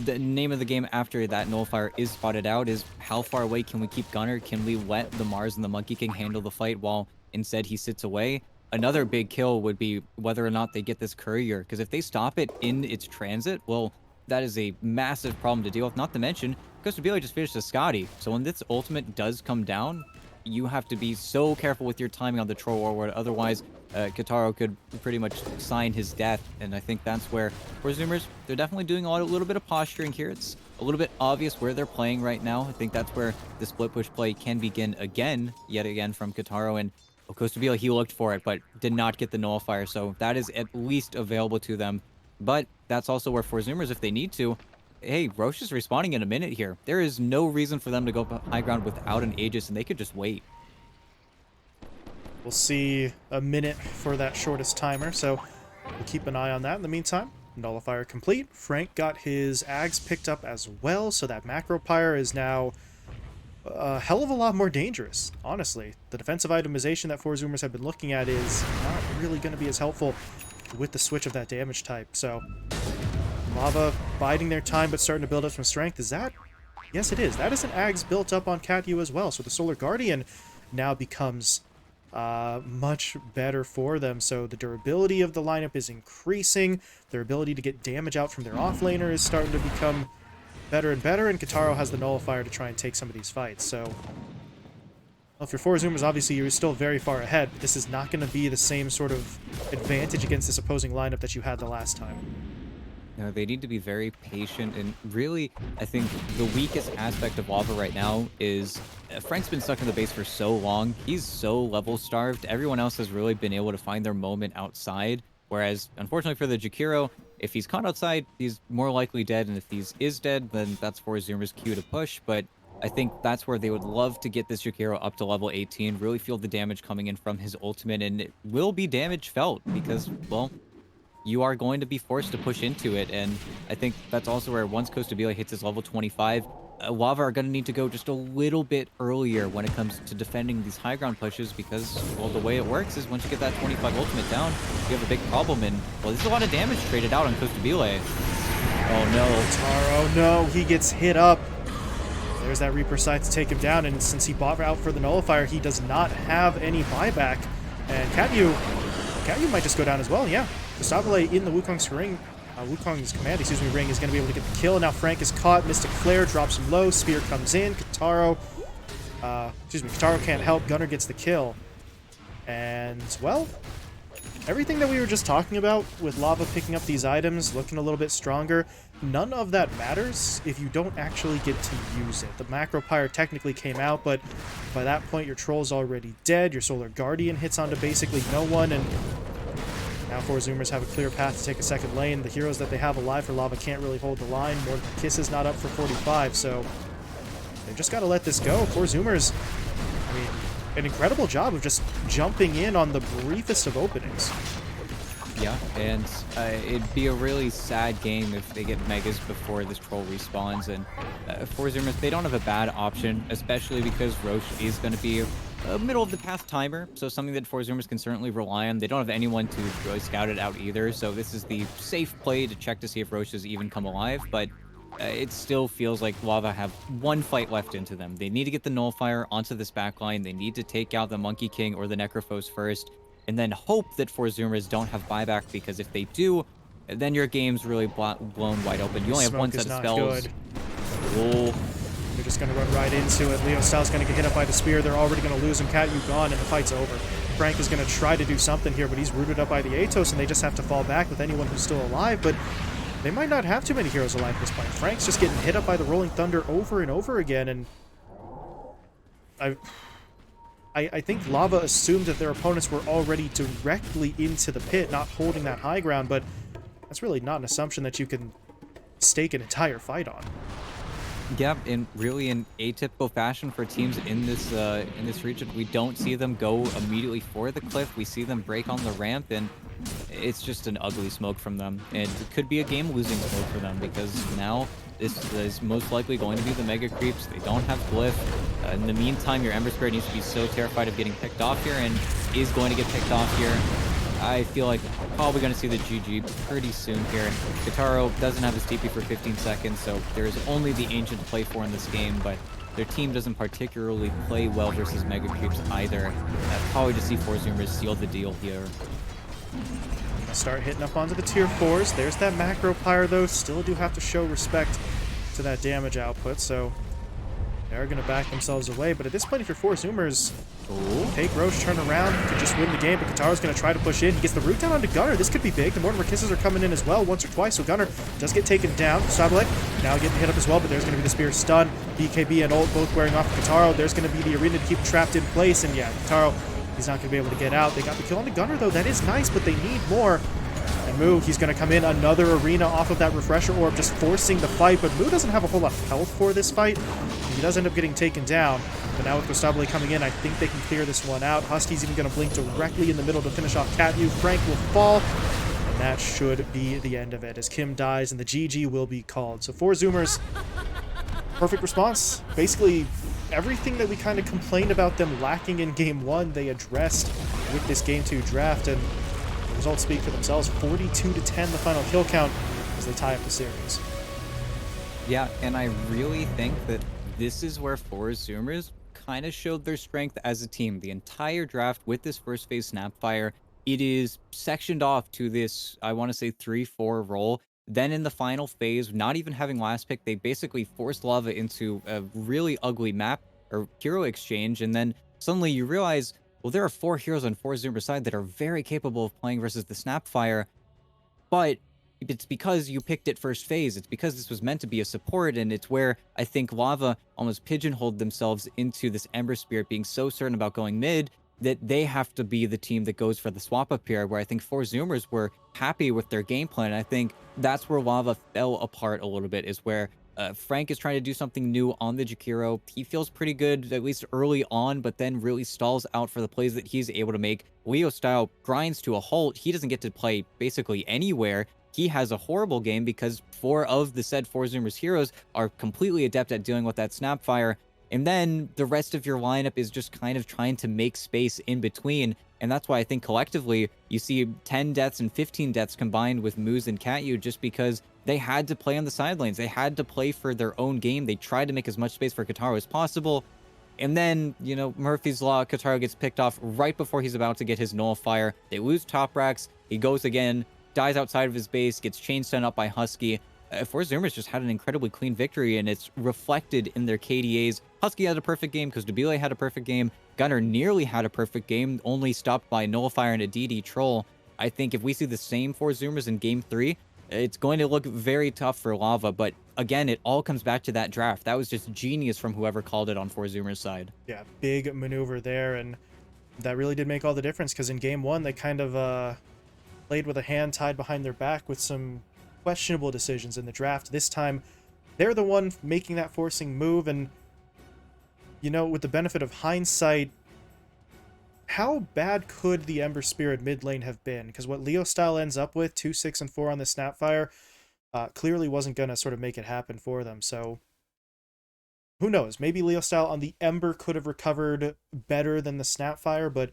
the name of the game after that Nullifier is spotted out is how far away can we keep Gunnar? Can we let the Mars and the Monkey King handle the fight while instead he sits away? Another big kill would be whether or not they get this courier, because if they stop it in its transit, well, that is a massive problem to deal with. Not to mention, Costabile just finished a Scotty, so when this ultimate does come down, you have to be so careful with your timing on the Troll Warlord, otherwise Kataro could pretty much sign his death, and I think that's where, for Zoomers, they're definitely doing a little bit of posturing here. It's a little bit obvious where they're playing right now. I think that's where the split push play can begin yet again from Kataro, and Costabile, he looked for it, but did not get the Nullifier, so that is at least available to them. But that's also where, for Zoomers, if they need to, hey, Roche is respawning in a minute here. There is no reason for them to go high ground without an Aegis, and they could just wait. We'll see a minute for that shortest timer, so we'll keep an eye on that in the meantime. Nullifier complete. Frank got his Ags picked up as well, so that Macro Pyre is now a hell of a lot more dangerous, honestly. The defensive itemization that Zoomers have been looking at is not really going to be as helpful with the switch of that damage type, so Lava biding their time but starting to build up some strength. Is that? Yes, it is. That is an Ags built up on Katyu as well, so the Solar Guardian now becomes much better for them. So the durability of the lineup is increasing. Their ability to get damage out from their offlaner is starting to become better and better, and Kataro has the Nullifier to try and take some of these fights. So, well, if you're Zoomers, obviously you're still very far ahead, but this is not going to be the same sort of advantage against this opposing lineup that you had the last time. No, they need to be very patient, and really, I think the weakest aspect of Lava right now is Frank's been stuck in the base for so long. He's so level starved. Everyone else has really been able to find their moment outside, whereas, unfortunately for the Jakiro, if he's caught outside, he's more likely dead, and if he is dead, then that's for Zoomers' cue to push, but I think that's where they would love to get this Jakiro up to level 18, really feel the damage coming in from his ultimate, and it will be damage felt, because, well, you are going to be forced to push into it, and I think that's also where once Costabile hits his level 25, Lava are going to need to go just a little bit earlier when it comes to defending these high ground pushes, because, well, the way it works is once you get that 25 ultimate down, you have a big problem, and, well, there's a lot of damage traded out on Costabile. Oh, no. Taro, no, he gets hit up. There's that Reaper Scythe to take him down, and since he bought out for the Nullifier, he does not have any buyback, and Katyu might just go down as well, yeah. Stabile in the Wukong's ring, Wukong's command, ring, is going to be able to get the kill. And now Frank is caught. Mystic Flare drops him low. Spear comes in. Kataro can't help. Gunnar gets the kill. And, well, everything that we were just talking about with Lava picking up these items, looking a little bit stronger, none of that matters if you don't actually get to use it. The Macro Pyre technically came out, but by that point your Troll's already dead. Your Solar Guardian hits onto basically no one, and now Zoomers have a clear path to take a second lane. The heroes that they have alive for Lava can't really hold the line. Kiss is not up for 45, so they've just got to let this go. Zoomers, I mean, an incredible job of just jumping in on the briefest of openings. Yeah, and it'd be a really sad game if they get Megas before this Troll respawns, and for Zoomers, they don't have a bad option, especially because Roche is going to be a middle-of-the-path timer, so something that Zoomers can certainly rely on. They don't have anyone to really scout it out either, so this is the safe play to check to see if Roche has even come alive, but it still feels like Lava have one fight left into them. They need to get the Nullifier onto this backline, they need to take out the Monkey King or the Necrophos first, and then hope that Zoomers don't have buyback, because if they do, then your game's really blown wide open. You only have one Smoke set is of not spells. good. Oh, They're just going to run right into it. Leo Styles going to get hit up by the spear. They're already going to lose him. Cat, you gone, and the fight's over. Frank is going to try to do something here, but he's rooted up by the Atos, and they just have to fall back with anyone who's still alive. But they might not have too many heroes alive at this point. Frank's just getting hit up by the Rolling Thunder over and over again, and I think Lava assumed that their opponents were already directly into the pit, not holding that high ground, but that's really not an assumption that you can stake an entire fight on. yeah, and really in atypical fashion for teams in this region, we don't see them go immediately for the cliff. We see them break on the ramp, and it's just an ugly smoke from them. And it could be a game-losing smoke for them because now this is most likely going to be the mega creeps. They don't have glyph. In the meantime, your Ember Spirit needs to be so terrified of getting picked off here, and is going to get picked off here. I feel like probably going to see the GG pretty soon here. Kataro doesn't have his TP for 15 seconds, so there's only the Ancient to play for in this game, but their team doesn't particularly play well versus Mega Creeps either. Probably just see 4 Zoomers seal the deal here. Gonna start hitting up onto the tier 4s. There's that macro pyre, though. Still do have to show respect to that damage output, so they're going to back themselves away. But at this point, if you're 4 Zoomers, take Roche, turn around, you can just win the game. But Kataro's going to try to push in. He gets the root down onto Gunner. This could be big. The Mortimer Kisses are coming in as well once or twice, so Gunner does get taken down. Stablek now getting hit up as well, but there's going to be the Spear stun. BKB and ult both wearing off of Kataro. There's going to be the arena to keep trapped in place, and yeah, Kataro, he's not going to be able to get out. They got the kill on the Gunner, though. That is nice, but they need more. And Moo, he's going to come in another arena off of that Refresher Orb, just forcing the fight, but Moo doesn't have a whole lot of health for this fight. He does end up getting taken down, but now with Gostabile coming in, I think they can clear this one out. Husky's even going to blink directly in the middle to finish off Catmew. Frank will fall, and that should be the end of it, as Kim dies and the GG will be called. So 4 Zoomers, perfect response. Basically, everything that we kind of complained about them lacking in Game 1, they addressed with this Game 2 draft, and the results speak for themselves. 42-10, the final kill count, as they tie up the series. Yeah, and I really think that this is where 4 Zoomers kind of showed their strength as a team. The entire draft with this first phase Snapfire, it is sectioned off to this, I want to say 3-4 role. Then in the final phase, not even having last pick, they basically forced Lava into a really ugly map or hero exchange. And then suddenly you realize, well, there are 4 heroes on 4 Zoomer side that are very capable of playing versus the Snapfire. But it's because you picked it first phase. It's because this was meant to be a support, and it's where I think Lava almost pigeonholed themselves into this Ember Spirit being so certain about going mid that they have to be the team that goes for the swap up here, where I think 4 Zoomers were happy with their game plan. I think that's where Lava fell apart a little bit, is where Frank is trying to do something new on the Jakiro. He feels pretty good, at least early on, but then really stalls out for the plays that he's able to make. Leo style grinds to a halt. He doesn't get to play basically anywhere. He has a horrible game because 4 of the said 4 Zoomers heroes are completely adept at dealing with that Snapfire. And then the rest of your lineup is just kind of trying to make space in between. And that's why I think collectively you see 10 deaths and 15 deaths combined with Moose and Catyu, just because they had to play on the side lanes. They had to play for their own game. They tried to make as much space for Kataro as possible. And then, you know, Murphy's Law, Kataro gets picked off right before he's about to get his nullifier. They lose top racks. He goes again, dies outside of his base, gets chain stun up by Husky. 4 Zoomers just had an incredibly clean victory, and it's reflected in their KDAs. Husky had a perfect game because Debile had a perfect game. Gunner nearly had a perfect game, only stopped by Nullifier and a DD Troll. I think if we see the same 4 Zoomers in Game 3, it's going to look very tough for Lava. But again, it all comes back to that draft. That was just genius from whoever called it on 4 Zoomers' side. Yeah, big maneuver there, and that really did make all the difference, because in Game 1, they kind of played with a hand tied behind their back with some questionable decisions in the draft. This time, they're the one making that forcing move, and, you know, with the benefit of hindsight, how bad could the Ember Spirit mid lane have been? Because what Leo Style ends up with, 2, 6, and 4 on the Snapfire, clearly wasn't going to sort of make it happen for them, so who knows? Maybe Leo Style on the Ember could have recovered better than the Snapfire, but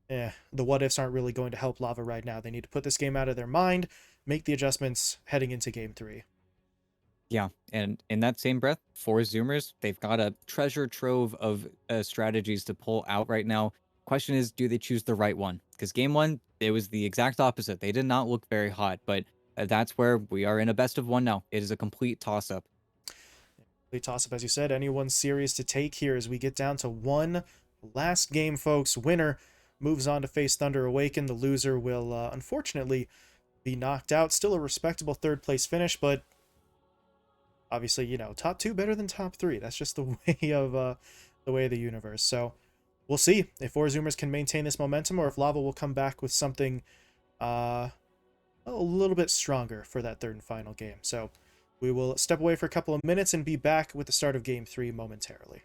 the what-ifs aren't really going to help Lava right now. They need to put this game out of their mind, make the adjustments heading into Game 3. Yeah, and in that same breath, 4 Zoomers, they've got a treasure trove of strategies to pull out right now. Question is, do they choose the right one? Because Game 1, it was the exact opposite. They did not look very hot, but that's where we are in a best of one now. It is a complete toss up. The toss-up, as you said, anyone's series to take here as we get down to one last game, folks. Winner moves on to face Thunder Awaken. The loser will, unfortunately, be knocked out. Still a respectable third-place finish, but obviously, you know, top two better than top three. That's just the way of the universe. So we'll see if Zoomers can maintain this momentum or if Lava will come back with something a little bit stronger for that third and final game. So we will step away for a couple of minutes and be back with the start of Game 3 momentarily.